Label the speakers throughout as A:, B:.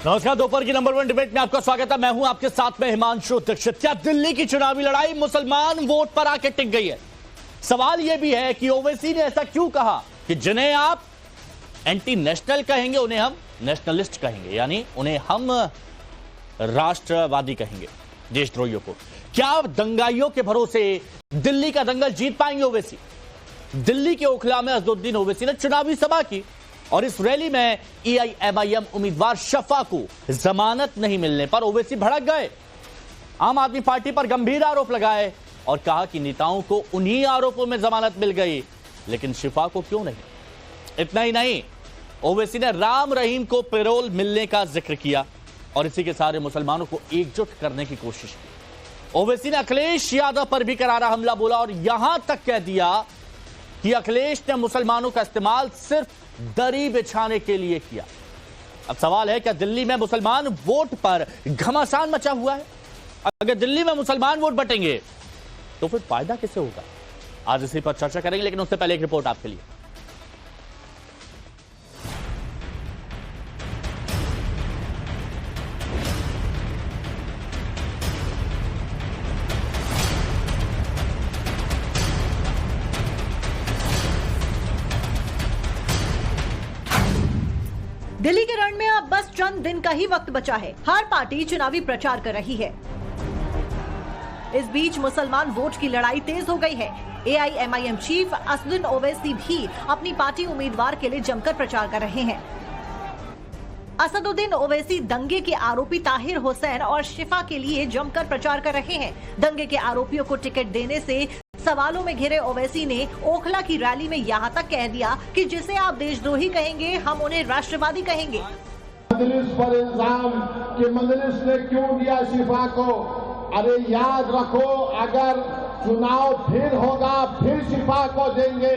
A: नमस्कार, दोपहर की नंबर 1 डिबेट में आपका स्वागत है। मैं हूं आपके साथ में हिमांशु दीक्षित। क्या दिल्ली की चुनावी लड़ाई मुसलमान वोट पर आके टिक गई है? सवाल यह भी है कि ओवैसी ने ऐसा क्यों कहा कि जिन्हें आप एंटी नेशनल कहेंगे उन्हें हम नेशनलिस्ट कहेंगे, यानी उन्हें हम राष्ट्रवादी कहेंगे, देशद्रोहियों को। क्या दंगाइयों के भरोसे दिल्ली का दंगल जीत पाएंगे ओवैसी? दिल्ली के ओखला में असदुद्दीन ओवैसी ने चुनावी सभा की और इस रैली में एआईएमआईएम उम्मीदवार शफा को जमानत नहीं मिलने पर ओवैसी भड़क गए। आम आदमी पार्टी पर गंभीर आरोप लगाए और कहा कि नेताओं को उन्हीं आरोपों में जमानत मिल गई, लेकिन शफा को क्यों नहीं। इतना ही नहीं, ओवैसी ने राम रहीम को पैरोल मिलने का जिक्र किया और इसी के सारे मुसलमानों को एकजुट करने की कोशिश की। ओवैसी ने अखिलेश यादव पर भी करारा हमला बोला और यहां तक कह दिया कि अखिलेश ने मुसलमानों का इस्तेमाल सिर्फ दरी बिछाने के लिए किया। अब सवाल है, क्या दिल्ली में मुसलमान वोट पर घमासान मचा हुआ है? अगर दिल्ली में मुसलमान वोट बटेंगे तो फिर फायदा किसे होगा? आज इसी पर चर्चा करेंगे, लेकिन उससे पहले एक रिपोर्ट आपके लिए।
B: दिल्ली के रण में अब बस चंद दिन का ही वक्त बचा है। हर पार्टी चुनावी प्रचार कर रही है। इस बीच मुसलमान वोट की लड़ाई तेज हो गई है। एआईएमआईएम चीफ असदुद्दीन ओवैसी भी अपनी पार्टी उम्मीदवार के लिए जमकर प्रचार कर रहे हैं। असदुद्दीन ओवैसी दंगे के आरोपी ताहिर हुसैन और शिफा के लिए जमकर प्रचार कर रहे हैं। दंगे के आरोपियों को टिकट देने से सवालों में घिरे ओवैसी ने ओखला की रैली में यहाँ तक कह दिया कि जिसे आप देशद्रोही कहेंगे हम उन्हें राष्ट्रवादी कहेंगे।
C: मजलिस पर इल्जाम कि मजलिस ने क्यों दिया शिफा को। अरे याद रखो, अगर चुनाव फिर होगा फिर शिफा को देंगे,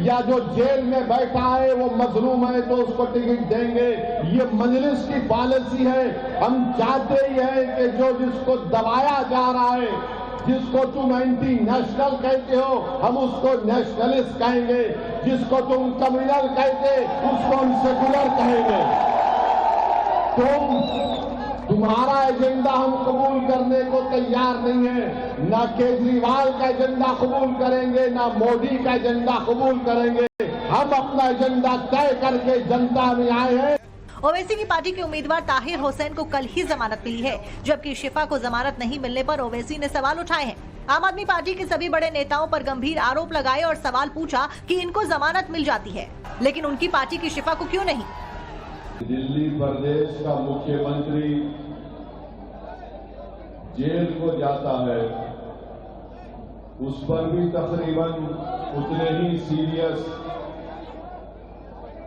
C: या जो जेल में बैठा है वो मजलूम है तो उसको टिकट देंगे। ये मजलिस की पॉलिसी है। हम चाहते ही हैं कि जो जिसको दबाया जा रहा है, जिसको तुम एंटी नेशनल कहते हो, हम उसको नेशनलिस्ट कहेंगे। जिसको तुम कम्युनल कहते उसको हम सेकुलर कहेंगे। तुम्हारा एजेंडा हम कबूल करने को तैयार नहीं है। ना केजरीवाल का एजेंडा कबूल करेंगे, ना मोदी का एजेंडा कबूल करेंगे। हम अपना एजेंडा तय करके जनता में आए हैं।
B: ओवैसी की पार्टी के उम्मीदवार ताहिर हुसैन को कल ही जमानत मिली है, जबकि शिफा को जमानत नहीं मिलने पर ओवैसी ने सवाल उठाए हैं। आम आदमी पार्टी के सभी बड़े नेताओं पर गंभीर आरोप लगाए और सवाल पूछा कि इनको जमानत मिल जाती है, लेकिन उनकी पार्टी की शिफा को क्यों नहीं।
C: दिल्ली प्रदेश का मुख्यमंत्री जेल को जाता है, उस पर भी तकरीबन उतने ही सीरियस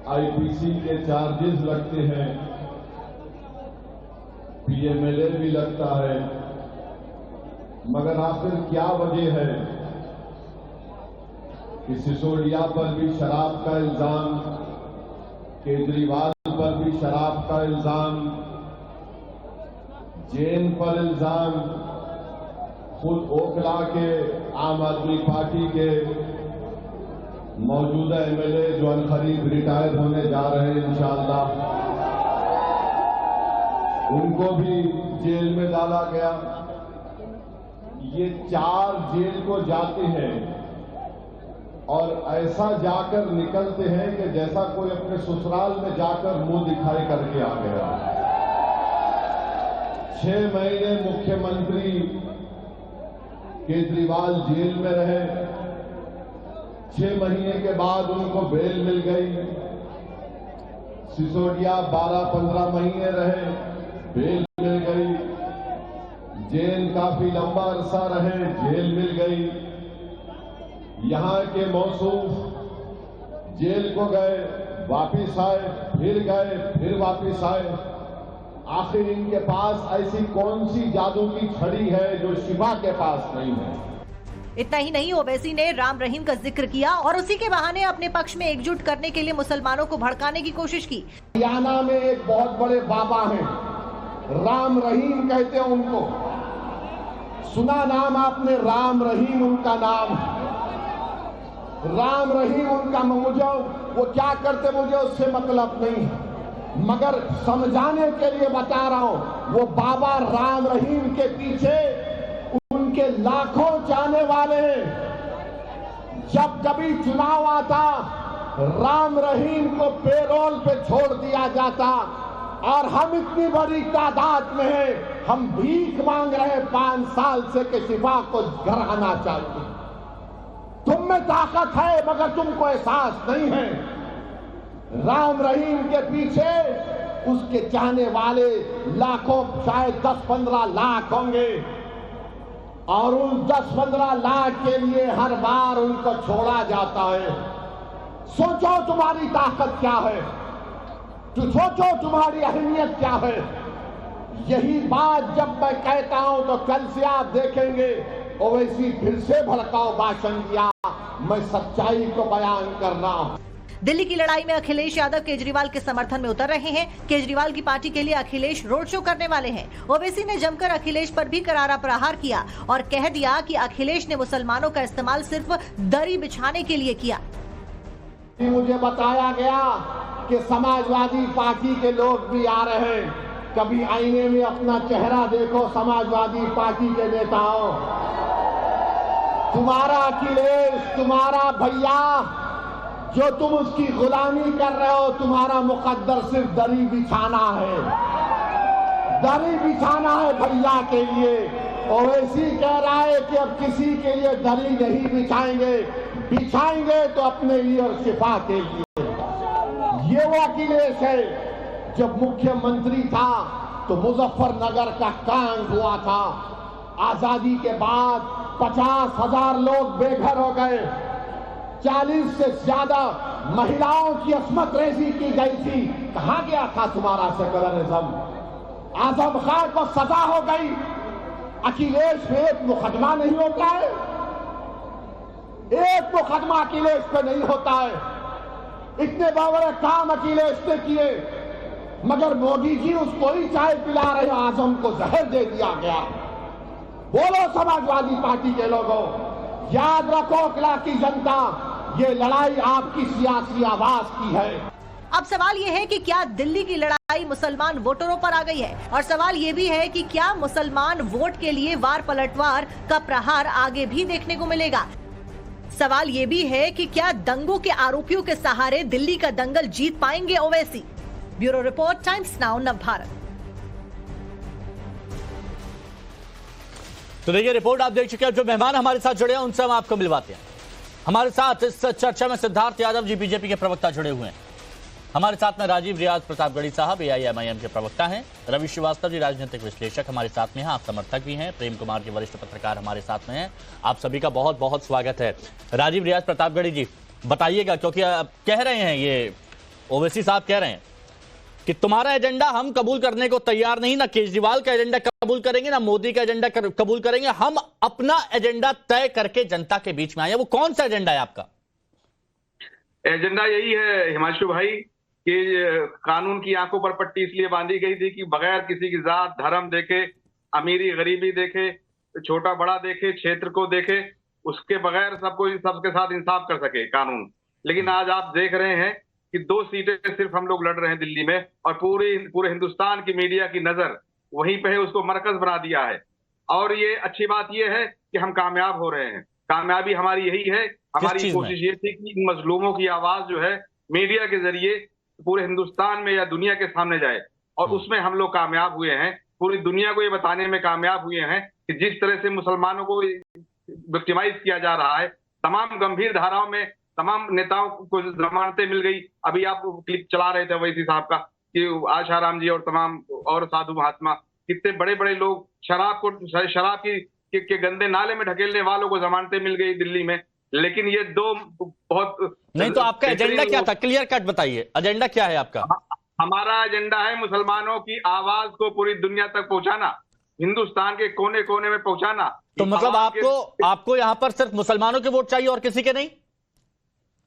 C: आईपीसी के चार्जेस लगते हैं, पीएमएलए भी लगता है। मगर आखिर क्या वजह है कि सिसोदिया पर भी शराब का इल्जाम, केजरीवाल पर भी शराब का इल्जाम, जैन पर इल्जाम, खुद ओखला के आम आदमी पार्टी के मौजूदा एमएलए जो अनकरीब रिटायर होने जा रहे हैं इंशाअल्लाह, उनको भी जेल में डाला गया। ये 4 जेल को जाते हैं और ऐसा जाकर निकलते हैं कि जैसा कोई अपने ससुराल में जाकर मुंह दिखाई करके आ गया। 6 महीने मुख्यमंत्री केजरीवाल जेल में रहे। 6 महीने के बाद उनको बेल मिल गई। सिसोदिया 12-15 महीने रहे, बेल मिल गई। जैन काफी लंबा अरसा रहे, जेल मिल गई। यहां के मौसूफ जेल को गए, वापिस आए, फिर गए, फिर वापिस आए। आखिर इनके पास ऐसी कौन सी जादू की छड़ी है जो शिफा के पास नहीं है?
B: इतना ही नहीं, ओवैसी ने राम रहीम का जिक्र किया और उसी के बहाने अपने पक्ष में एकजुट करने के लिए मुसलमानों को भड़काने की कोशिश की।
C: हरियाणा में एक बहुत बड़े बाबा हैं, राम रहीम कहते हैं उनको। सुना नाम आपने? राम रहीम उनका नाम है। राम रहीम उनका, मुझे वो क्या करते मुझे उससे मतलब नहीं है। मगर समझाने के लिए बता रहा हूं, वो बाबा राम रहीम के पीछे उनके लाखों चाहने वाले हैं। जब कभी चुनाव आता, राम रहीम को पेरोल पे छोड़ दिया जाता और हम इतनी बड़ी तादाद में हैं, हम भीख मांग रहे हैं 5 साल से कि शिफा को घर आना चाहिए। तुम में ताकत है मगर तुमको एहसास नहीं है। राम रहीम के पीछे उसके चाहने वाले लाखों, शायद 10-15 लाख होंगे और उन 10-15 लाख के लिए हर बार उनको छोड़ा जाता है। सोचो तुम्हारी ताकत क्या है, तो सोचो तुम्हारी अहमियत क्या है। यही बात जब मैं कहता हूं तो कल से आप देखेंगे ओवैसी फिर से भड़काऊ भाषण दिया। मैं सच्चाई को बयान कर रहा हूं।
B: दिल्ली की लड़ाई में अखिलेश यादव केजरीवाल के समर्थन में उतर रहे हैं। केजरीवाल की पार्टी के लिए अखिलेश रोड शो करने वाले हैं। ओवैसी ने जमकर अखिलेश पर भी करारा प्रहार किया और कह दिया कि अखिलेश ने मुसलमानों का इस्तेमाल सिर्फ दरी बिछाने के लिए किया।
C: मुझे बताया गया कि समाजवादी पार्टी के लोग भी आ रहे हैं। कभी आईने में अपना चेहरा देखो समाजवादी पार्टी के नेताओं। तुम्हारा अखिलेश, तुम्हारा भैया, जो तुम उसकी गुलामी कर रहे हो, तुम्हारा मुकद्दर सिर्फ दरी बिछाना है। दरी बिछाना है भैया के लिए। ओवैसी कह रहा है कि अब किसी के लिए दरी नहीं बिछाएंगे, बिछाएंगे तो अपने लिए और शिफा के लिए। ये वो अखिलेश है। जब मुख्यमंत्री था तो मुजफ्फरनगर का कांड हुआ था। आजादी के बाद 50,000 लोग बेघर हो गए। 40 से ज्यादा महिलाओं की अस्मत रेजी की गई थी। कहां गया था तुम्हारा सेकुलरिज्म? आजम खान को सजा हो गई। अखिलेश पे एक मुकदमा नहीं होता है, एक मुकदमा अखिलेश पे नहीं होता है। इतने बड़े काम अखिलेश ने किए, मगर मोदी जी उसको ही चाय पिला रहे, आजम को जहर दे दिया गया। बोलो समाजवादी पार्टी के लोगों, याद रखो अकला की जनता, ये लड़ाई आपकी सियासी आवाज की है।
B: अब सवाल ये है कि क्या दिल्ली की लड़ाई मुसलमान वोटरों पर आ गई है, और सवाल ये भी है कि क्या मुसलमान वोट के लिए वार पलटवार का प्रहार आगे भी देखने को मिलेगा। सवाल ये भी है कि क्या दंगों के आरोपियों के सहारे दिल्ली का दंगल जीत पाएंगे Owaisi. Bureau report, times now, Navbharat.
A: तो देखिए रिपोर्ट आप देख चुके हैं। जो मेहमान हमारे साथ जुड़े हैं उनसे हम आपको मिलवाते हैं। हमारे साथ इस चर्चा में सिद्धार्थ यादव जी बीजेपी के प्रवक्ता जुड़े हुए हैं। हमारे साथ में राजीव रियाज प्रतापगढ़ी साहब AIMIM के प्रवक्ता हैं। रवि श्रीवास्तव जी राजनीतिक विश्लेषक हमारे साथ में हैं, आप समर्थक भी हैं। प्रेम कुमार के वरिष्ठ पत्रकार हमारे साथ में हैं। आप सभी का बहुत बहुत स्वागत है। राजीव रियाज प्रतापगढ़ी जी बताइएगा, क्योंकि आप कह रहे हैं, ये ओवैसी साहब कह रहे हैं कि तुम्हारा एजेंडा हम कबूल करने को तैयार नहीं, ना केजरीवाल का एजेंडा कबूल करेंगे, ना मोदी का एजेंडा कबूल करेंगे। हम अपना एजेंडा तय करके जनता के बीच में आए। वो कौन सा एजेंडा है आपका?
D: एजेंडा यही है हिमांशु भाई कि कानून की आंखों पर पट्टी इसलिए बांधी गई थी कि बगैर किसी की जात धर्म देखे, अमीरी गरीबी देखे, छोटा बड़ा देखे, क्षेत्र को देखे, उसके बगैर सबके साथ इंसाफ कर सके कानून। लेकिन आज आप देख रहे हैं कि 2 सीटें सिर्फ हम लोग लड़ रहे हैं दिल्ली में, और पूरे हिंदुस्तान की मीडिया की नजर वहीं पे है, उसको मरकज बना दिया है। और ये अच्छी बात ये है कि हम कामयाब हो रहे हैं। कामयाबी हमारी यही है। हमारी कोशिश ये थी कि इन मजलूमों की आवाज जो है मीडिया के जरिए पूरे हिंदुस्तान में या दुनिया के सामने जाए, और उसमें हम लोग कामयाब हुए हैं। पूरी दुनिया को ये बताने में कामयाब हुए हैं कि जिस तरह से मुसलमानों को विक्टिमाइज किया जा रहा है, तमाम गंभीर धाराओं में तमाम नेताओं को जमानतें मिल गई। अभी आप क्लिप चला रहे थे ओवैसी साहब का कि आशाराम जी और तमाम और साधु महात्मा, कितने बड़े बड़े लोग शराब के गंदे नाले में ढकेलने वालों को जमानतें मिल गई दिल्ली में। लेकिन ये 2 बहुत
A: नहीं, तो आपका एजेंडा क्या था? क्लियर कट बताइए, एजेंडा क्या है आपका?
D: हमारा एजेंडा है मुसलमानों की आवाज को पूरी दुनिया तक पहुंचाना, हिंदुस्तान के कोने कोने में पहुंचाना।
A: तो मतलब आपको यहाँ पर सिर्फ मुसलमानों के वोट चाहिए और किसी के नहीं?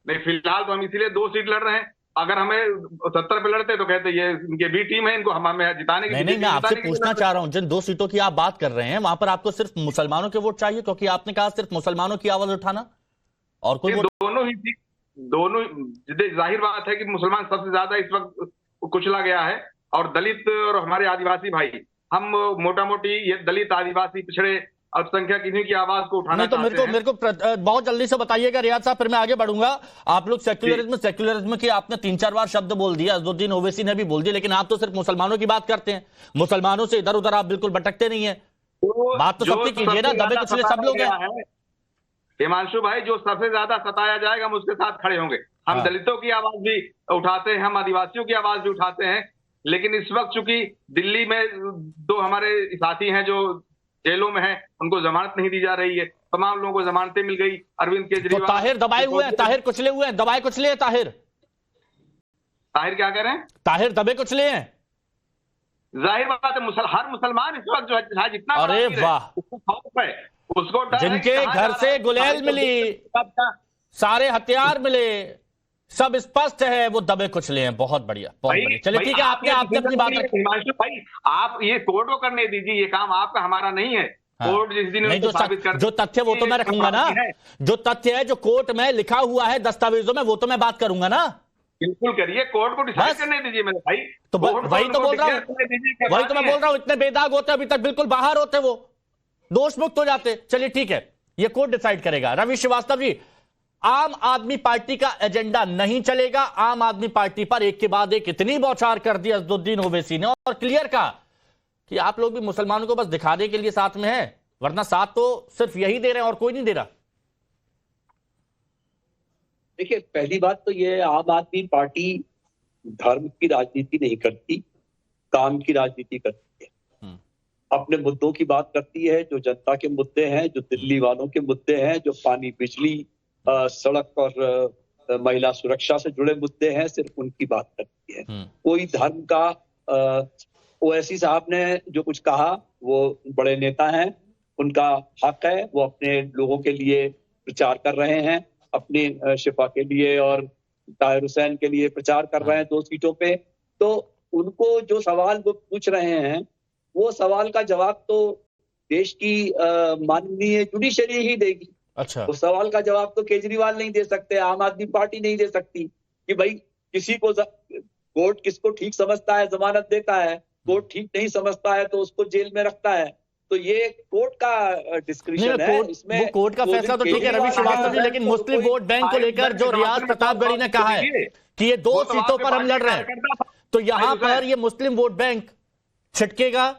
D: नहीं, फिलहाल तो हम इसीलिए 2 सीट लड़ रहे हैं। अगर हमें 70 पे लड़ते तो कहते ये इनके भी टीम है, इनको हमें जिताने की।
A: नहीं, मैं आपसे पूछना चाह रहा हूं, जिन 2 सीटों की आप बात कर रहे हैं वहां पर आपको सिर्फ मुसलमानों के वोट चाहिए, क्योंकि आपने कहा सिर्फ मुसलमानों की आवाज उठाना, और कोई
D: दोनों जाहिर बात है कि मुसलमान सबसे ज्यादा इस वक्त कुचला गया है। और दलित और हमारे आदिवासी भाई, हम मोटा मोटी ये दलित, आदिवासी, पिछड़े, अल्पसंख्यक इन्हीं की आवाज को उठाना
A: नहीं तो
D: चाहते हैं।
A: मेरे को बहुत जल्दी से बताइएगा रियाज साहब, फिर मैं आगे बढ़ूंगा। आप लोग सेक्युलरिज्म की आपने 3-4 बार शब्द बोल दिया, अज़दुद्दीन ओवैसी ने भी बोल दिया, लेकिन आप तो सिर्फ मुसलमानों की बात करते हैं। मुसलमानों से इधर उधर आप बिल्कुल भटकते नहीं है। बात तो सबकी कीजिए ना, दबे कुचले सब लोग हैं।
D: हिमांशु भाई, जो सबसे ज्यादा सताया जाएगा हम उसके साथ खड़े होंगे। हम दलितों की आवाज भी उठाते हैं, हम आदिवासियों की आवाज भी उठाते हैं, लेकिन इस वक्त चूंकि दिल्ली में 2 हमारे साथी हैं जो जेलों में हैं, उनको जमानत नहीं दी जा रही है। तमाम लोगों को जमानतें मिल गई। अरविंद
A: तो
D: केजरीवाल
A: ताहिर दबाए हुए हैं, ताहिर कुचले हुए हैं, दबाए कुचले हैं ताहिर।
D: ताहिर क्या कह रहे हैं?
A: ताहिर दबे कुचले हैं।
D: जाहिर बात है, हर मुसलमान इस वक्त जो है जितना
A: अरे वाह,
D: उसको खौफ है, उसको डर है कि
A: जिनके
D: कहां जा
A: घर
D: रहा
A: से
D: है,
A: गुलेल मिली, सारे हथियार मिले, सब स्पष्ट है, वो दबे कुचले हैं। बहुत बढ़िया, बहुत बढ़िया। चलिए ठीक है, आपने अपनी बात रखी।
D: हिमांशु भाई, आप ये कोर्ट को करने दीजिए, ये काम आपका हमारा नहीं है।
A: हाँ।
D: कोर्ट जिस दिन
A: नहीं,
D: साबित कर,
A: जो तथ्य वो तो मैं रखूंगा ना, जो तथ्य है, जो कोर्ट में लिखा हुआ है दस्तावेजों में, वो तो मैं बात करूंगा ना।
D: बिल्कुल करिए, कोर्ट को डिसाइड करने दीजिए मेरे भाई।
A: तो वही तो बोल रहा हूँ, वही तो मैं बोल रहा हूँ। इतने बेदाग होते अभी तक, बिल्कुल बाहर होते, वो दोष मुक्त हो जाते। चलिए ठीक है, ये कोर्ट डिसाइड करेगा। रवि श्रीवास्तव जी, आम आदमी पार्टी का एजेंडा नहीं चलेगा। आम आदमी पार्टी पर एक के बाद एक इतनी बौछार कर दी अज़दुद्दीन ओवैसी ने, और क्लियर कहा कि आप लोग भी मुसलमानों को बस दिखाने के लिए साथ में है, वरना साथ तो सिर्फ यही दे रहे हैं और कोई नहीं दे रहा।
E: देखिए, पहली बात तो ये, आम आदमी पार्टी धर्म की राजनीति नहीं करती, काम की राजनीति करती है। अपने मुद्दों की बात करती है, जो जनता के मुद्दे हैं, जो दिल्ली वालों के मुद्दे हैं, जो पानी, बिजली, सड़क और महिला सुरक्षा से जुड़े मुद्दे हैं, सिर्फ उनकी बात करती है। कोई धर्म का, ओवैसी साहब ने जो कुछ कहा, वो बड़े नेता हैं, उनका हक है, वो अपने लोगों के लिए प्रचार कर रहे हैं, अपनी शिफा के लिए और ताहिर हुसैन के लिए प्रचार कर रहे हैं 2 सीटों पे। तो उनको जो सवाल वो पूछ रहे हैं, वो सवाल का जवाब तो देश की माननीय जुडिशरी ही देगी।
A: अच्छा,
E: उस सवाल का जवाब तो केजरीवाल नहीं दे सकते, आम आदमी पार्टी नहीं दे सकती कि भाई किसी को कोर्ट किसको ठीक समझता है जमानत देता है, कोर्ट ठीक नहीं समझता है तो उसको जेल में रखता है। तो ये कोर्ट का डिस्क्रिप्शन है, इसमें
A: वो कोर्ट का फैसला तो ठीक है रवि श्रीवास्तव जी, लेकिन मुस्लिम वोट बैंक को लेकर जो रियाज प्रतापगढ़ी ने कहा है कि ये 2 सीटों पर हम लड़ रहे हैं, तो यहां पर ये मुस्लिम वोट बैंक छिटकेगा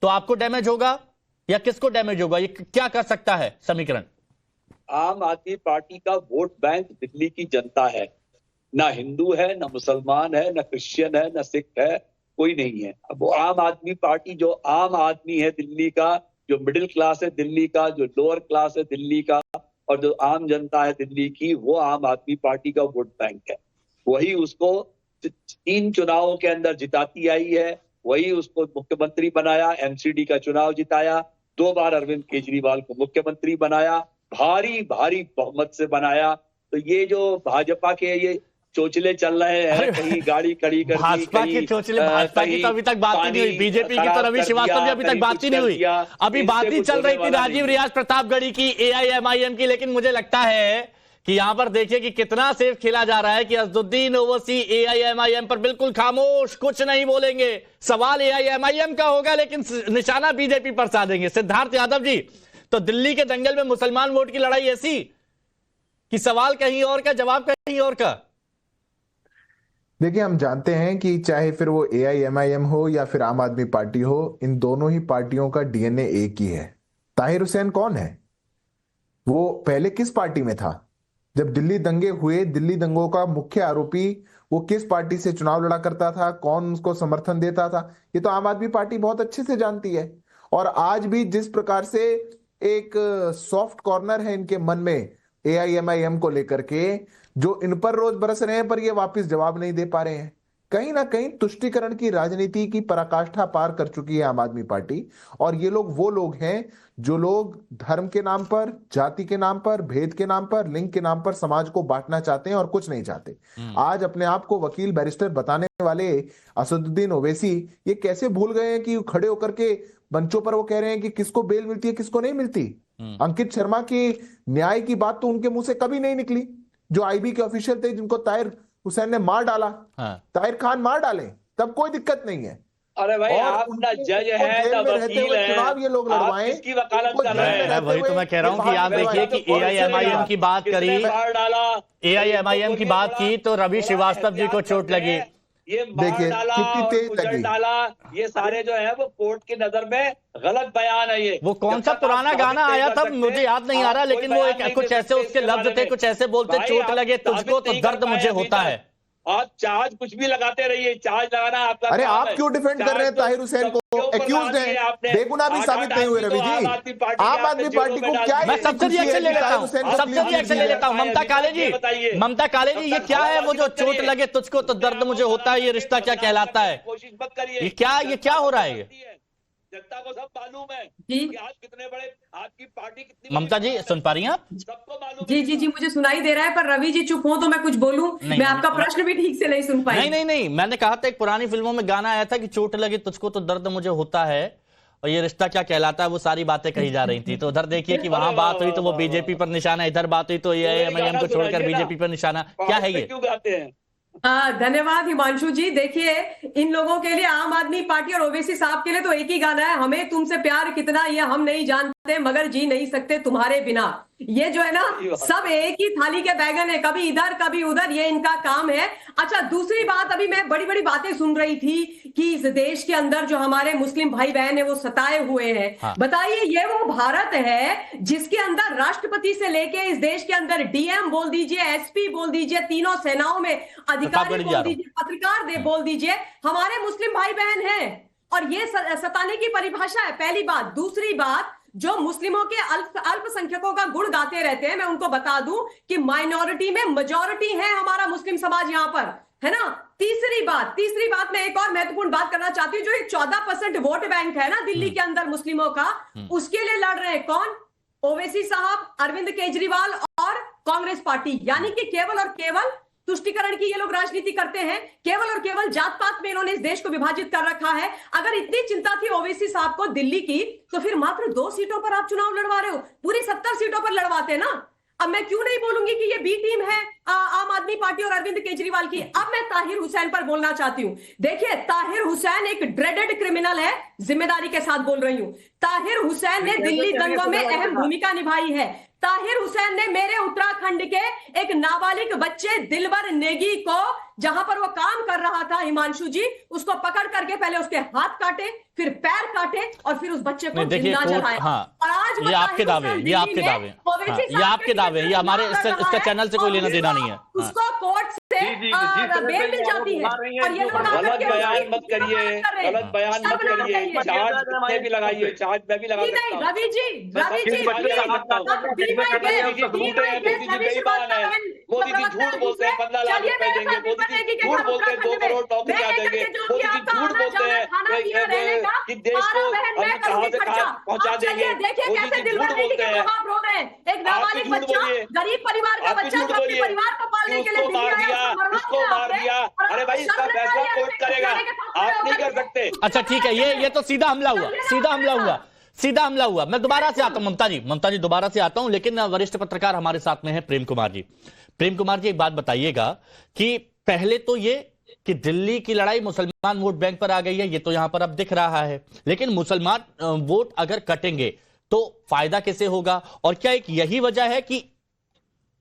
A: तो आपको डैमेज होगा या किसको डैमेज होगा? ये क्या कर सकता है समीकरण?
E: आम आदमी पार्टी का वोट बैंक दिल्ली की जनता है, ना हिंदू है, ना मुसलमान है, ना क्रिश्चियन है, ना सिख है, कोई नहीं है। अब वो आम आदमी पार्टी, जो आम आदमी है दिल्ली का, जो मिडिल क्लास है दिल्ली का, जो लोअर क्लास है दिल्ली का, और जो आम जनता है दिल्ली की, वो आम आदमी पार्टी का वोट बैंक है। वही उसको 3 चुनावों के अंदर जिताती आई है, वही उसको मुख्यमंत्री बनाया, एमसीडी का चुनाव जिताया, 2 बार अरविंद केजरीवाल को मुख्यमंत्री बनाया, भारी भारी बहुमत से बनाया। तो ये जो भाजपा के ये चोचले चल रहे हैं, कहीं गाड़ी खड़ी कर दी,
A: भाजपा के चोचले, भाजपा की तो अभी तक बात ही नहीं हुई, बीजेपी की तो रवि श्रीवास्तव जी अभी तक बात ही नहीं हुई। अभी बात ही चल रही थी राजीव रियाज प्रतापगढ़ी की, AIMIM की, लेकिन मुझे लगता है कि यहां पर देखिए कि कितना सेफ खेला जा रहा है कि अज़दुद्दीन ओवैसी AIMIM पर बिल्कुल खामोश, कुछ नहीं बोलेंगे। सवाल AIMIM का होगा लेकिन निशाना बीजेपी पर साधेंगे। सिद्धार्थ यादव जी, तो दिल्ली के दंगल में मुसलमान वोट की लड़ाई ऐसी कि सवाल कहीं और का, जवाब कहीं और का।
F: देखिए, हम जानते हैं कि चाहे फिर वो AIMIM हो या फिर आम आदमी पार्टी हो, इन दोनों ही पार्टियों का DNA एक ही है। ताहिर हुसैन कौन है? वो पहले किस पार्टी में था? जब दिल्ली दंगे हुए, दिल्ली दंगों का मुख्य आरोपी वो किस पार्टी से चुनाव लड़ा करता था, कौन उसको समर्थन देता था, ये तो आम आदमी पार्टी बहुत अच्छे से जानती है। और आज भी जिस प्रकार से एक सॉफ्ट कॉर्नर है इनके मन में AIMIM को लेकर के, जो इन पर रोज बरस रहे हैं, पर ये वापस जवाब नहीं दे पा रहे हैं। कहीं ना कहीं तुष्टीकरण की राजनीति की पराकाष्ठा पार कर चुकी है आम आदमी पार्टी। और ये लोग वो लोग हैं जो लोग धर्म के नाम पर, जाति के नाम पर, भेद के नाम पर, लिंग के नाम पर समाज को बांटना चाहते हैं और कुछ नहीं चाहते। आज अपने आप को वकील बैरिस्टर बताने वाले असदुद्दीन ओवैसी ये कैसे भूल गए हैं कि खड़े होकर के मंचों पर वो कह रहे हैं कि किसको बेल मिलती है, किसको नहीं मिलती। अंकित शर्मा की न्याय की बात तो उनके मुंह से कभी नहीं निकली, जो IB के ऑफिशियल थे, जिनको ताहिर हुसैन ने मार डाला। ताहिर खान मार डाले, तब कोई दिक्कत नहीं है।
E: अरे भाई
F: और
E: आप ना
F: उनको
E: जज हैं
F: जेल
E: ना
F: में रहते
E: वकील
F: हुए
E: हैं,
F: चुनाव ये लोग
E: आप
F: लड़वाएं,
E: किसकी वकालत
F: उनको
E: कर
F: जेल
E: रहे
F: में
E: हैं?
A: मैं वही तो मैं कह रहा हूं कि आप देखिए कि AIMIM की बात करी, AIMIM की बात की तो रवि श्रीवास्तव जी को चोट लगी।
E: ये
F: देखिए,
E: मार डाला
F: कितनी
E: और
F: तेज
E: कुचल
F: लगी।
E: डाला, ये सारे जो है वो कोर्ट की नजर में गलत बयान है। ये
A: वो कौन सा पुराना गाना आया था मुझे याद नहीं आ रहा, लेकिन वो एक कुछ ऐसे उसके लफ्ज थे, कुछ ऐसे बोलते, चोट लगे तुझको तो दर्द मुझे होता है।
E: आप चार्ज कुछ भी लगाते रहिए, चार्ज लगाना आपका
F: अरे
E: काम
F: आप
E: है।
F: क्यों डिफेंड कर रहे हैं ताहिर हुसैन को? एक्यूज्ड है, बेगुनाह भी साबित नहीं हुए रवि जी। आम आदमी पार्टी को क्या
A: मैं सबसे रिएक्शन ले लेता हूं, सबसे रिएक्शन ले लेता हूं। ममता काले जी, ममता काले जी, ये क्या है वो जो चोट लगे तुझको तो दर्द मुझे होता है, ये रिश्ता क्या कहलाता है?
E: कोशिश मत करिए।
A: ये क्या हो रहा है? ये
E: जनता को सब मालूम है
G: जी।
E: कि आज कितने बड़े आपकी पार्टी कितनी
A: ममता जी सुन पा रही हैं आप?
E: सबको मालूम
G: जी जी जी, मुझे सुनाई दे रहा है, पर रवि जी चुप हो तो मैं कुछ बोलूं।
A: नहीं,
G: मैं आपका
A: नहीं,
G: प्रश्न भी ठीक से नहीं सुन पाई।
A: नहीं, मैंने कहा था एक पुरानी फिल्मों में गाना आया था कि चोट लगे तुझको तो दर्द मुझे होता है और ये रिश्ता क्या कहलाता है, वो सारी बातें कही जा रही थी। तो उधर देखिए कि वहां बात हुई तो वो बीजेपी पर निशाना, इधर बात हुई तो AIMIM को छोड़कर बीजेपी पर निशाना। क्या है ये?
E: क्यों गाते हैं?
G: धन्यवाद हिमांशु जी। देखिए, इन लोगों के लिए, आम आदमी पार्टी और ओवैसी साहब के लिए तो एक ही गाना है, हमें तुमसे प्यार कितना ये हम नहीं जानते मगर जी नहीं सकते तुम्हारे बिना। ये जो है ना, सब एक ही थाली के बैगन है, कभी इधर कभी उधर, ये इनका काम है। अच्छा, दूसरी बात, अभी मैं बड़ी बड़ी बातें सुन रही थी कि इस देश के अंदर जो हमारे मुस्लिम भाई बहन है वो सताए हुए हैं।
A: हाँ।
G: बताइए, ये वो भारत है जिसके अंदर राष्ट्रपति से लेके इस देश के अंदर DM बोल दीजिए, SP बोल दीजिए, तीनों सेनाओं में अधिकारी बोल दीजिए, पत्रकार बोल दीजिए, हमारे मुस्लिम भाई बहन हैं। और ये सताने की परिभाषा है, पहली बात। दूसरी बात, जो मुस्लिमों के अल्पसंख्यकों का गुण गाते रहते हैं, मैं उनको बता दूं कि माइनॉरिटी में मेजॉरिटी है हमारा मुस्लिम समाज यहाँ पर, है ना। तीसरी बात मैं एक और महत्वपूर्ण बात करना चाहती हूँ। जो ये 14% वोट बैंक है ना दिल्ली के अंदर मुस्लिमों का, उसके लिए लड़ रहे हैं कौन? ओवैसी साहब, अरविंद केजरीवाल और कांग्रेस पार्टी। यानी कि केवल और केवल तुष्टिकरण की ये लोग राजनीति करते हैं, केवल और केवल जात पात में इन्होंने इस देश को विभाजित कर रखा है। अगर इतनी चिंता थी ओवैसी साहब को दिल्ली की, तो फिर मात्र 2 सीटों पर आप चुनाव लड़वा रहे हो, पूरी 70 सीटों पर लड़वाते ना। अब मैं क्यों नहीं बोलूंगी कि ये बी टीम है आम आदमी पार्टी और अरविंद केजरीवाल की। अब मैं ताहिर हुसैन पर बोलना चाहती हूं। देखिए, ताहिर हुसैन एक ड्रेडेड क्रिमिनल है, जिम्मेदारी के साथ बोल रही हूं। ताहिर हुसैन ने दिल्ली दंगों में अहम भूमिका निभाई है। ताहिर हुसैन ने मेरे उत्तराखंड के एक नाबालिग बच्चे दिलबर नेगी को, जहां पर वो काम कर रहा था हिमांशु जी, उसको पकड़ करके पहले उसके हाथ काटे, फिर पैर काटे और फिर उस बच्चे को जिंदा जलाया।
A: हाँ,
G: और आज
A: ये आपके दावे, ये आपके दावे, ये हमारे इसका चैनल से कोई लेना देना नहीं है।
G: उसको कोर्ट से बेल मिल जाती है और ये लोग
E: गलत बयान मत करिए, गलत बयान मत करिए। चार्ज कितने भी लगाइए, चार्ज मैं भी लगा सकता हूं।
G: रवि जी
E: मोदी जी झूठ बोलते हैं, 15 लाख रुपए देंगे, मोदी जी झूठ बोलते हैं 2 करोड़ नौकरियां देंगे, मोदी जी झूठ बोलते हैं कि देश को हम कहां से कहां पहुंचा देंगे, मोदी जी झूठ बोलते हैं।
G: एक नाबालिग बच्चा, गरीब परिवार का बच्चा, जो अपने परिवार को पालने के लिए
E: उसको मार दिया। अरे भाई, इसका फैसला कोर्ट करेगा, आप नहीं कर सकते।
A: अच्छा ठीक है, ये तो सीधा हमला हुआ। मैं दोबारा से आता हूं ममता जी दोबारा से आता हूं, लेकिन वरिष्ठ पत्रकार हमारे साथ में है प्रेम कुमार जी। प्रेम कुमार जी, एक बात बताइएगा कि पहले तो ये कि दिल्ली की लड़ाई मुसलमान वोट बैंक पर आ गई है, ये तो यहां पर अब दिख रहा है, लेकिन मुसलमान वोट अगर कटेंगे तो फायदा कैसे होगा? और क्या एक यही वजह है कि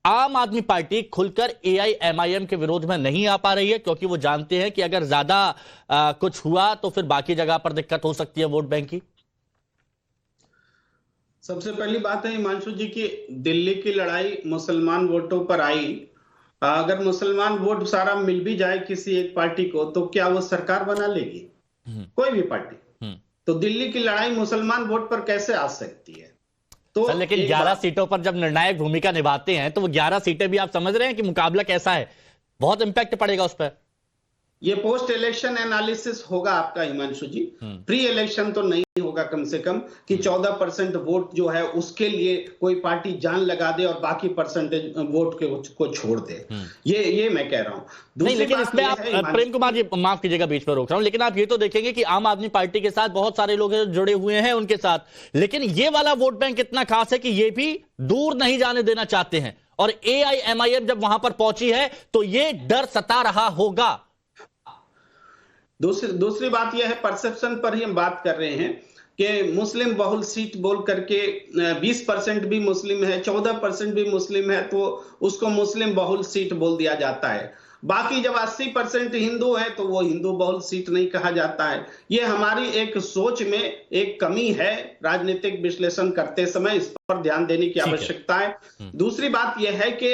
A: आम आदमी पार्टी खुलकर AIMIM के विरोध में नहीं आ पा रही है, क्योंकि वो जानते हैं कि अगर ज्यादा कुछ हुआ तो फिर बाकी जगह पर दिक्कत हो सकती है वोट बैंक की?
H: सबसे पहली बात है हिमांशु जी की दिल्ली की लड़ाई मुसलमान वोटों पर आई। अगर मुसलमान वोट सारा मिल भी जाए किसी एक पार्टी को, तो क्या वो सरकार बना लेगी? कोई भी पार्टी। तो दिल्ली की लड़ाई मुसलमान वोट पर कैसे आ सकती है? तो
A: लेकिन 11 सीटों पर जब निर्णायक भूमिका निभाते हैं तो वो 11 सीटें भी आप समझ रहे हैं कि मुकाबला कैसा है, बहुत इंपैक्ट पड़ेगा उस पर।
H: ये पोस्ट इलेक्शन एनालिसिस होगा आपका हिमांशु जी, प्री इलेक्शन तो नहीं होगा कम से कम, कि 14% वोट जो है उसके लिए कोई पार्टी जान लगा दे और बाकी परसेंटेज वोट को छोड़ दे। ये मैं कह रहा हूं।
A: नहीं, लेकिन इसमें आप प्रेम कुमार जी माफ कीजिएगा बीच में रोक रहा हूं, लेकिन आप ये तो देखेंगे कि आम आदमी पार्टी के साथ बहुत सारे लोग जुड़े हुए हैं उनके साथ, लेकिन ये वाला वोट बैंक इतना खास है कि ये भी दूर नहीं जाने देना चाहते हैं। और AIMIM जब वहां पर पहुंची है तो ये डर सता रहा होगा।
H: दूसरी बात यह है, परसेप्शन पर ही हम बात कर रहे हैं कि मुस्लिम बहुल सीट बोल करके 20% भी मुस्लिम है, 14% भी मुस्लिम है, तो उसको मुस्लिम बहुल सीट बोल दिया जाता है। बाकी जब 80% हिंदू है तो वो हिंदू बहुल सीट नहीं कहा जाता है। ये हमारी एक सोच में एक कमी है, राजनीतिक विश्लेषण करते समय इस पर ध्यान देने की आवश्यकता है। दूसरी बात यह है कि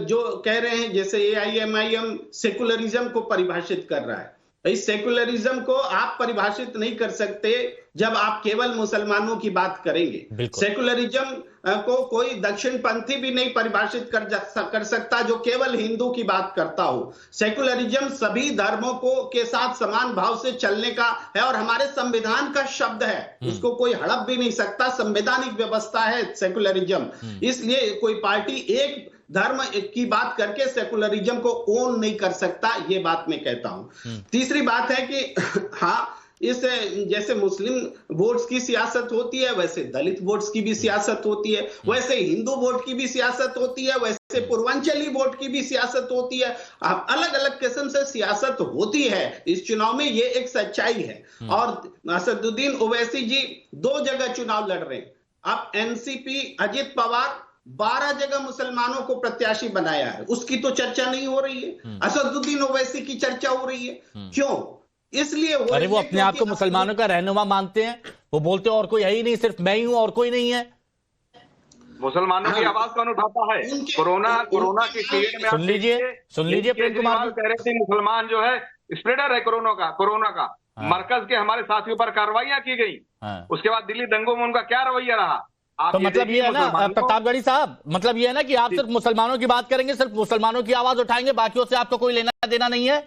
H: जो कह रहे हैं जैसे AIMIM सेकुलरिज्म को परिभाषित कर रहा है, इस सेकुलरिज्म को आप परिभाषित नहीं कर सकते जब आप केवल मुसलमानों की बात करेंगे। सेकुलरिज्म को कोई दक्षिणपंथी भी नहीं परिभाषित कर सकता जो केवल हिंदू की बात करता हो। सेकुलरिज्म सभी धर्मों को के साथ समान भाव से चलने का है और हमारे संविधान का शब्द है, उसको कोई हड़प भी नहीं सकता। संवैधानिक व्यवस्था है सेकुलरिज्म। इसलिए कोई पार्टी एक धर्म की बात करके सेकुलरिज्म को ओन नहीं कर सकता, ये बात मैं कहता हूं। तीसरी बात है कि हाँ, इस जैसे मुस्लिम वोट्स की सियासत होती है वैसे दलित वोट्स की भी सियासत होती है, वैसे हिंदू वोट की भी सियासत होती है, वैसे पूर्वांचली वोट की भी सियासत होती है। अलग अलग किस्म से सियासत होती है इस चुनाव में, ये एक सच्चाई है। और असदुद्दीन ओवैसी जी 2 जगह चुनाव लड़ रहे हैं। अब एनसीपी अजित पवार 12 जगह मुसलमानों को प्रत्याशी बनाया है, उसकी तो चर्चा नहीं हो रही है। असदुद्दीन ओवैसी की चर्चा हो रही है, क्यों? इसलिए
A: अरे वो अपने आप को मुसलमानों का रहनुमा मानते हैं, वो बोलते हैं और कोई है ही नहीं, सिर्फ मैं ही हूं और कोई नहीं है।
D: मुसलमानों की आवाज कौन उठाता है? कोरोना के पीरियड में
A: सुन लीजिए प्रेम कुमार
D: कह रहे थे मुसलमान जो है स्प्रेडर है कोरोना का। मरकज के हमारे साथियों पर कार्रवाइयां की गई, उसके बाद दिल्ली दंगों में उनका क्या रवैया रहा?
A: तो मतलब ये है ना प्रतापगढ़ी साहब, मतलब ये है ना कि आप सिर्फ मुसलमानों की बात करेंगे, सिर्फ मुसलमानों की आवाज उठाएंगे, बाकियों से आपको कोई लेना देना नहीं है।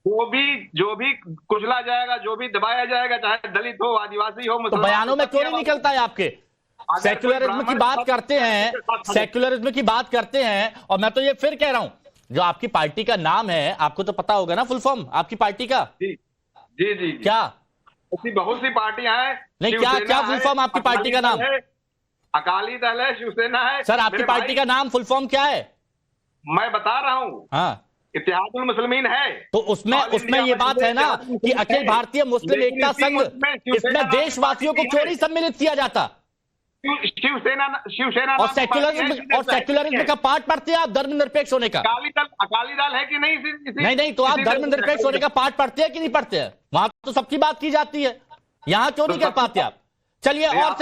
D: जो भी कुचला जाएगा, जो भी दबाया जाएगा, चाहे दलित हो, आदिवासी हो,
A: तो बयानों में क्यों नहीं निकलता है आपके? सेक्युलरिज्म की बात करते हैं, सेक्युलरिज्म की बात करते हैं, और मैं तो ये फिर कह रहा हूं, जो आपकी पार्टी का नाम है, आपको तो पता होगा ना फुल फॉर्म आपकी पार्टी का?
D: जी।
A: क्या?
D: बहुत सी पार्टियां हैं।
A: नहीं, क्या फुल फॉर्म आपकी पार्टी का नाम?
D: अकाली दल है, शिवसेना है।
A: सर आपकी पार्टी का नाम फुल फॉर्म क्या है?
D: मैं बता रहा हूं।
A: हाँ,
D: इत्तेहादुल मुस्लिमीन है।
A: तो उसमें ये बात है ना कि अखिल भारतीय मुस्लिम एकता संघ, इसमें देशवासियों को क्यों नहीं सम्मिलित किया जाता?
D: शिवसेना
A: और सेक्युलरिज्म का पाठ पढ़ते हैं आप, धर्मनिरपेक्ष होने का?
D: अकाली दल है कि नहीं?
A: नहीं, तो आप धर्मनिरपेक्ष होने का पाठ पढ़ते हैं कि नहीं पढ़ते हैं? वहां तो सबकी बात की जाती है, यहां क्यों नहीं कर पाते आप? चलिए और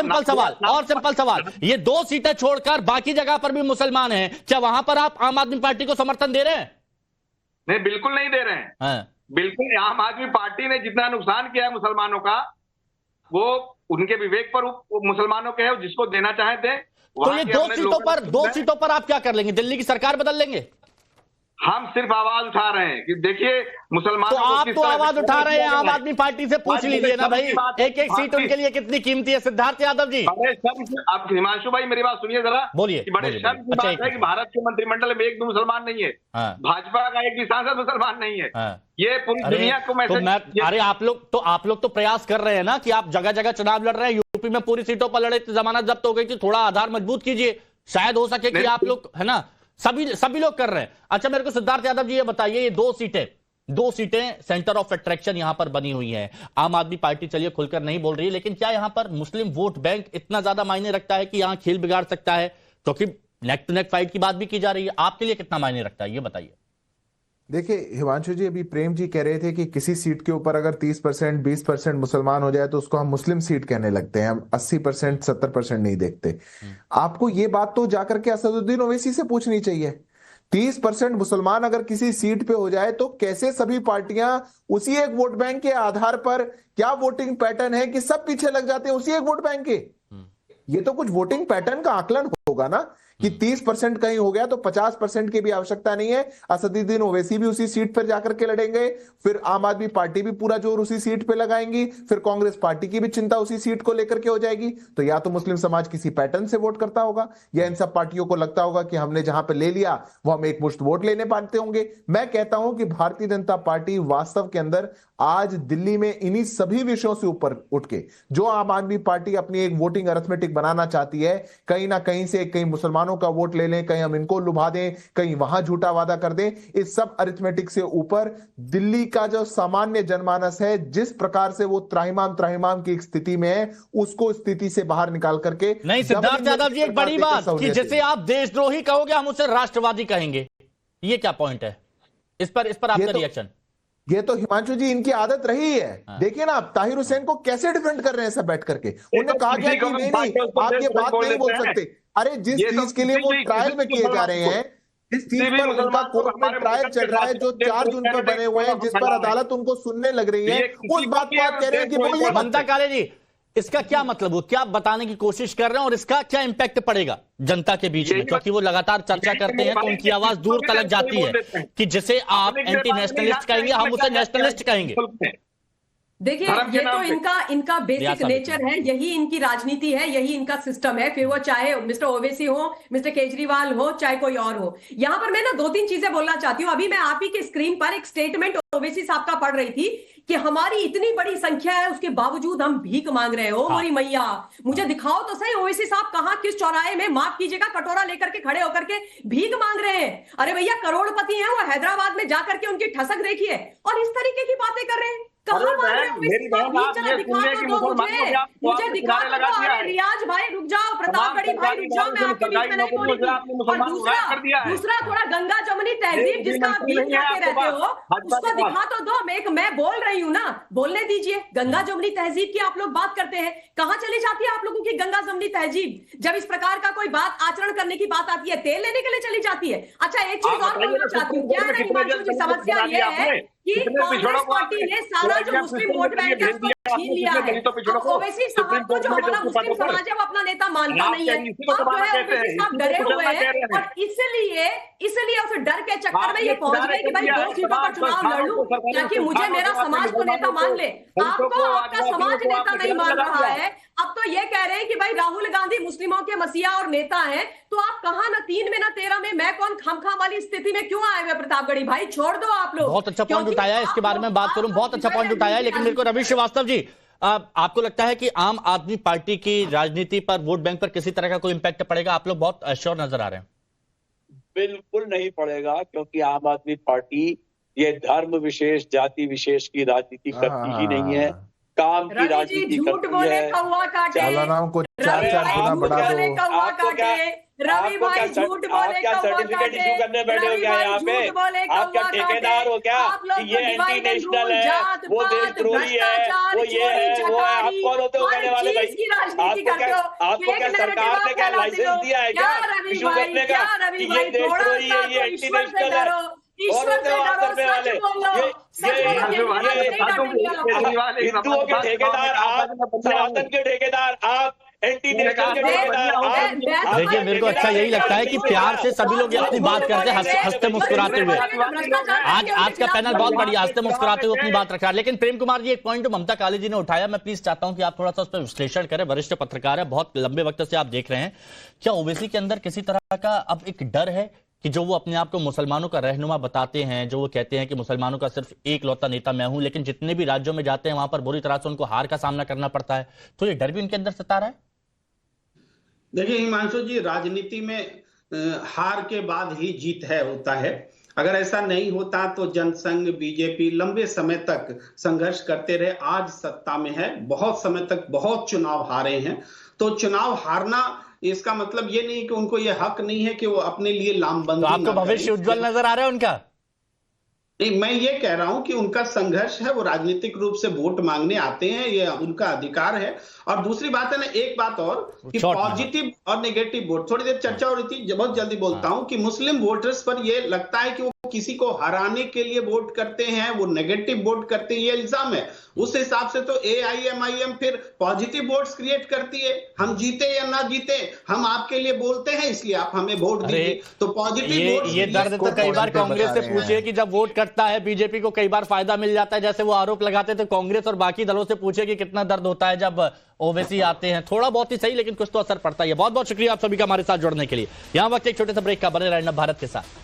A: सिंपल सवाल, ये 2 सीटें छोड़कर बाकी जगह पर भी मुसलमान हैं, क्या वहां पर आप आम आदमी पार्टी को समर्थन दे रहे हैं?
D: नहीं, बिल्कुल नहीं दे रहे हैं। बिल्कुल, आम आदमी पार्टी ने जितना नुकसान किया है मुसलमानों का, वो उनके विवेक पर मुसलमानों के है, जिसको देना चाहे थे।
A: तो ये 2 सीटों पर आप क्या कर लेंगे? दिल्ली की सरकार बदल लेंगे?
D: हम सिर्फ आवाज उठा रहे हैं कि देखिए मुसलमानों
A: तो आप तो आवाज उठा रहे हैं, आम आदमी पार्टी से पूछ लीजिए ना भाई, एक सीट उनके लिए कितनी कीमती है। सिद्धार्थ यादव जी,
D: आप हिमांशु भाई मेरी बात सुनिए जरा,
A: बोलिए।
D: बड़े शर्म की बात है कि भारत के मंत्रिमंडल में एक भी मुसलमान नहीं है, भाजपा का एक भी सांसद मुसलमान नहीं है। ये पूरी दुनिया को मैसेज।
A: अरे आप लोग तो प्रयास कर रहे हैं ना कि आप जगह जगह चुनाव लड़ रहे हैं, यूपी में पूरी सीटों पर लड़े, जमानत जब्त हो गई थी, थोड़ा आधार मजबूत कीजिए, शायद हो सके कि आप लोग, है ना, सभी लोग कर रहे हैं। अच्छा मेरे को सिद्धार्थ यादव जी ये बताइए, ये 2 सीटें सेंटर ऑफ अट्रैक्शन यहां पर बनी हुई हैं। आम आदमी पार्टी चलिए खुलकर नहीं बोल रही है, लेकिन क्या यहां पर मुस्लिम वोट बैंक इतना ज्यादा मायने रखता है कि यहां खेल बिगाड़ सकता है? क्योंकि नेक टू नेक फाइट की बात भी की जा रही है, आपके लिए कितना मायने रखता है ये बताइए।
F: देखिए हिमांशु जी, अभी प्रेम जी कह रहे थे कि किसी सीट के ऊपर अगर 30% 20% मुसलमान हो जाए तो उसको हम मुस्लिम सीट कहने लगते हैं, हम 80% 70% नहीं देखते। आपको ये बात तो जाकर के असदुद्दीन ओवैसी से पूछनी चाहिए। 30% मुसलमान अगर किसी सीट पे हो जाए तो कैसे सभी पार्टियां उसी एक वोट बैंक के आधार पर, क्या वोटिंग पैटर्न है कि सब पीछे लग जाते हैं उसी एक वोट बैंक के? ये तो कुछ वोटिंग पैटर्न का आकलन होगा ना कि 30% कहीं हो गया तो 50% की भी आवश्यकता नहीं है। असदुद्दीन ओवैसी भी उसी सीट पर जाकर के लड़ेंगे, फिर आम आदमी पार्टी भी पूरा जोर उसी सीट पे लगाएंगी, फिर कांग्रेस पार्टी की भी चिंता उसी सीट को लेकर के हो जाएगी। तो या तो मुस्लिम समाज किसी पैटर्न से वोट करता होगा, या इन सब पार्टियों को लगता होगा कि हमने जहां पे ले लिया वो हम एक मुश्त वोट लेने पाते होंगे। मैं कहता हूं कि भारतीय जनता पार्टी वास्तव के अंदर आज दिल्ली में इन्हीं सभी विषयों से ऊपर उठ के जो आम आदमी पार्टी अपनी एक वोटिंग अरिथमेटिक बनाना चाहती है, कहीं ना कहीं से कहीं मुसलमान मुसलमानों का वोट ले लें, कहीं हम इनको लुभा दें, कहीं वहां झूठा वादा कर दें। इस सब अरिथमेटिक से ऊपर दिल्ली का जो सामान्य जनमानस है, जिस प्रकार से वो त्राहिमाम की स्थिति में है, उसको स्थिति से बाहर निकाल करके
A: नहीं। सिद्धार्थ यादव जी, एक बड़ी बात कि जिसे आप देशद्रोही कहोगे हम उसे राष्ट्रवादी कहेंगे, ये क्या पॉइंट है? इस पर आपका रिएक्शन?
F: ये तो हिमांशु जी इनकी आदत रही है। देखिए ना आप ताहिर हुसैन को कैसे डिफेंड कर रहे हैं सब बैठ करके। उन्हें कहा गया कि नहीं आप ये बात नहीं बोल सकते। अरे जिस चीज के लिए वो ट्रायल में किए जा रहे हैं, जिस चीज पर उनका कोर्ट में ट्रायल चल रहा है, जो 4 जून पर बने हुए हैं, जिस पर अदालत उनको सुनने लग रही है, उस बात को आप कह रहे हैं कि
A: बंता काले जी, इसका क्या मतलब हो, क्या बताने की कोशिश कर रहे हैं और इसका क्या इंपैक्ट पड़ेगा जनता के बीच में? क्योंकि वो लगातार चर्चा करते हैं तो उनकी आवाज दूर तक जाती है कि जिसे आप एंटी नेशनलिस्ट कहेंगे हम उसे नेशनलिस्ट कहेंगे।
G: देखिए, ये तो इनका बेसिक नेचर है, यही इनकी राजनीति है, यही इनका सिस्टम है। फिर वो चाहे मिस्टर ओवैसी हो, मिस्टर केजरीवाल हो, चाहे कोई और हो। यहां पर मैं ना 2-3 चीजें बोलना चाहती हूँ। अभी मैं आप ही के स्क्रीन पर एक स्टेटमेंट ओवैसी साहब का पढ़ रही थी कि हमारी इतनी बड़ी संख्या है, उसके बावजूद हम भीख मांग रहे हो। मोरी मैया, मुझे दिखाओ तो सही ओवैसी साहब कहां, किस चौराहे में, माफ कीजिएगा, कटोरा लेकर के खड़े होकर के भीख मांग रहे हैं। अरे भैया, करोड़पति हैं वो, हैदराबाद में जाकर के उनकी ठसक देखिए और इस तरीके की बातें कर रहे हैं। कहाँ मांग रहे हो? मुझे दिखा तो दो। अरे रियाज भाई रुक जाओ, प्रतापगढ़ी भाई रुक जाओ, मैं आपके बीच में नहीं बोलूंगी। और दूसरा थोड़ा गंगा जमुनी तहजीब जिसका आप गीत गाते रहते हो, उसको दिखा तो दो। मैं बोल रही हूँ ना, बोलने दीजिए। गंगा जमुनी तहजीब की आप लोग बात करते हैं, कहाँ चली जाती है आप लोगों की गंगा जमुनी तहजीब? जब इस प्रकार का कोई बात आचरण करने की बात आती है, तेल लेने के लिए चली जाती है। अच्छा, एक चीज और बोलना चाहती हूँ, क्या है हिमांशु जी, समस्या ये है कि कांग्रेस पार्टी ने सारा जो मुस्लिम वोट बैंक है उसको छीन लिया है। अब ओवैसी साहब को जो हमारा मुस्लिम समाज है वो अपना नेता मानता नहीं है। अब जो है ओवैसी साहब डरे हुए हैं और इसलिए उस डर के चक्कर में ये पहुंच गए कि भाई 2 सीटों पर चुनाव लड़ लूं ताकि मुझे मेरा समाज को नेता मान ले। आपको आपका समाज नेता नहीं मान रहा है। अब तो ये कह रहे हैं कि भाई राहुल गांधी मुस्लिमों के मसीहा और नेता हैं, तो आप कहां ना 3 में ना 13 में, मैं कौन खामखा वाली स्थिति में क्यों आए हुए? प्रतापगढ़ी भाई छोड़ दो आप लोग।
A: बहुत अच्छा पॉइंट उठाया है, इसके बारे में बात करूं। बहुत अच्छा पॉइंट उठाया है, लेकिन मेरे को रवि श्रीवास्तव जी, आपको लगता है कि आम आदमी पार्टी की राजनीति पर, वोट बैंक पर किसी तरह का कोई इंपैक्ट पड़ेगा? आप लोग बहुत अश्योर नजर आ रहे हैं।
E: बिल्कुल नहीं पड़ेगा, क्योंकि आम आदमी पार्टी ये धर्म विशेष, जाति विशेष की राजनीति करती ही नहीं है, काम की राजनीति करती है।
F: सालानाओं को 4-4 गुना बढ़ा दो।
G: रवि भाई झूठ बोले,
E: क्या सर्टिफिकेट इशू करने बैठे हो क्या यहाँ पे? आप क्या ठेकेदार हो क्या? ये एंटी नेशनल है, वो देशद्रोही है, वो ये है, वो है। आप कौन होते हो कहने वाले भाई? आपको क्या सरकार ने क्या लाइसेंस दिया है क्या इशू करने का कि ये देशद्रोही है, ये एंटी नेशनल है?
G: ईश्वर से डरो,
E: हिंदुओं के ठेकेदार आप, सनातन के ठेकेदार आप, एंटी नेशनल के ठेकेदार आप।
A: देखिए, मेरे को अच्छा यही लगता है कि प्यार से सभी लोग अपनी बात करते हैं, हंसते मुस्कुराते हुए। आज का पैनल बहुत बढ़िया, हंसते मुस्कुराते हुए अपनी बात रखा। लेकिन प्रेम कुमार जी, एक पॉइंट ममता काली जी ने उठाया, मैं प्लीज चाहता हूं कि आप थोड़ा सा उस पर विश्लेषण करें। वरिष्ठ पत्रकार है, बहुत लंबे वक्त से आप देख रहे हैं। क्या ओवैसी के अंदर किसी तरह का अब एक डर है कि जो वो अपने आप को मुसलमानों का रहनुमा बताते हैं, जो वो कहते हैं कि मुसलमानों का सिर्फ एक लौता नेता मैं हूं, लेकिन जितने भी राज्यों में जाते हैं वहां पर बुरी तरह से उनको हार का सामना करना पड़ता है, तो ये डर भी उनके अंदर सता रहा है?
H: देखिए हिमांशु जी, राजनीति में हार के बाद ही जीत होता है। अगर ऐसा नहीं होता तो जनसंघ, बीजेपी लंबे समय तक संघर्ष करते रहे। आज सत्ता में है, बहुत समय तक बहुत चुनाव हारे हैं। तो चुनाव हारना इसका मतलब ये नहीं कि उनको ये हक नहीं है कि वो अपने लिए लामबंदी।
A: तो आपको भविष्य उज्जवल नजर आ रहा है उनका?
H: नहीं, मैं ये कह रहा हूं कि उनका संघर्ष है, वो राजनीतिक रूप से वोट मांगने आते हैं, ये उनका अधिकार है। और दूसरी बात है ना, एक बात और कि पॉजिटिव और नेगेटिव वोट, थोड़ी देर चर्चा हो रही थी, बहुत जल्दी बोलता हूं कि मुस्लिम वोटर्स पर ये लगता है कि वो किसी को हराने के लिए वोट करते हैं, वो नेगेटिव वोट करते हैं, ये इल्जाम है। उस हिसाब से तो AIMIM फिर पॉजिटिव वोट्स क्रिएट करती है। हम जीते या ना जीते, हम आपके लिए बोलते हैं, इसलिए आप हमें वोट दीजिए। तो पॉजिटिव वोट,
A: ये दर्द तो कई बार कांग्रेस से पूछिए कि जब वोट करता है बीजेपी को कई बार फायदा मिल जाता है, जैसे वो आरोप लगाते थे कांग्रेस और बाकी दलों से पूछे कि कितना दर्द होता है जब ओवैसी आते हैं। थोड़ा बहुत ही सही, लेकिन कुछ तो असर पड़ता है। बहुत बहुत शुक्रिया आप सभी का हमारे साथ जुड़ने के लिए। यहां वक्त एक छोटे से ब्रेक का, बने रहना भारत के साथ।